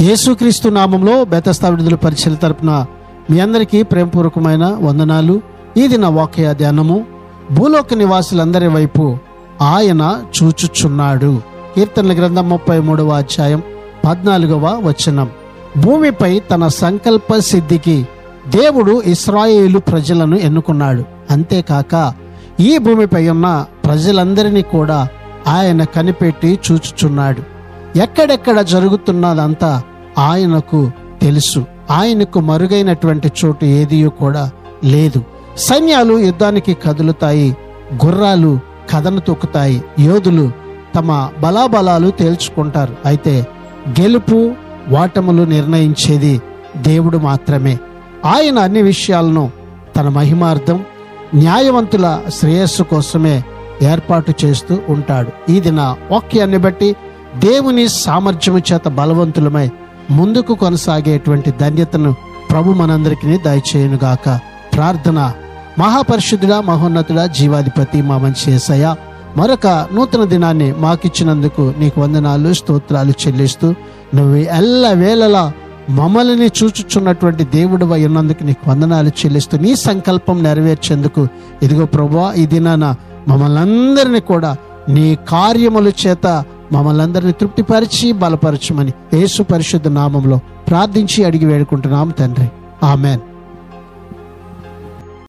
యేసుక్రీస్తు నామంలో బెతస్తా విడుదల పరిచర్య తరపున మీ అందరికీ ప్రేమపూర్వకమైన వందనాలు. ఇది నా వాక్య ధ్యానము. భూలోక నివాసులందరి వైపు ఆయన చూచుచున్నాడు. కీర్తనల గ్రంథం 33వ అధ్యాయం 14వ వచనం. భూమిపై తన సంకల్ప సిద్ధికి దేవుడు ఇశ్రాయేలు ప్రజలను ఎన్నుకున్నాడు. అంతేకాక ఈ భూమిపై ఉన్న ప్రజలందరినీ కూడా ఆయన కనిపెట్టి చూచుచున్నాడు. ఎక్కడెక్కడ జరుగుతున్నదంతా ఆయనకు తెలుసు. ఆయనకు మరుగైనటువంటి చోటు ఏదీ కూడా లేదు. సైన్యాలు యుద్ధానికి కదులుతాయి, గుర్రాలు కథను తొక్కుతాయి, యోధులు తమ బలాబలాలు తేల్చుకుంటారు. అయితే గెలుపు ఓటములు నిర్ణయించేది దేవుడు మాత్రమే. ఆయన అన్ని విషయాలను తన మహిమార్థం, న్యాయవంతుల శ్రేయస్సు కోసమే ఏర్పాటు చేస్తూ ఉంటాడు. ఇది నా వాక్యాన్ని బట్టి దేవుని సామర్థ్యము చేత బలవంతులమై ముందుకు కొనసాగేటువంటి ధన్యతను ప్రభు మనందరికీ దయచేయునుగాక. ప్రార్థన. మహాపరిశుద్ధుడా, మహోన్నతుడా, జీవాధిపతి, మా మంచి యేసయ్య, మరొక నూతన దినాన్ని మాకిచ్చినందుకు నీకు వందనాలు, స్తోత్రాలు చెల్లిస్తూ, నువ్వు ఎల్ల వేళలా మమ్మల్ని చూచుచున్నటువంటి దేవుడు ఉన్నందుకు నీకు వందనాలు చెల్లిస్తూ, నీ సంకల్పం నెరవేర్చేందుకు ఇదిగో ప్రభువా, ఈ దినాన మమ్మల్ని అందరినీ కూడా నీ కార్యముల చేత మమ్మల్ని అందరినీ తృప్తిపరిచి బలపరచమని యేసు పరిశుద్ధ నామంలో ప్రార్థించి అడిగి వేడుకుంటున్నాం తండ్రి. ఆమెన్.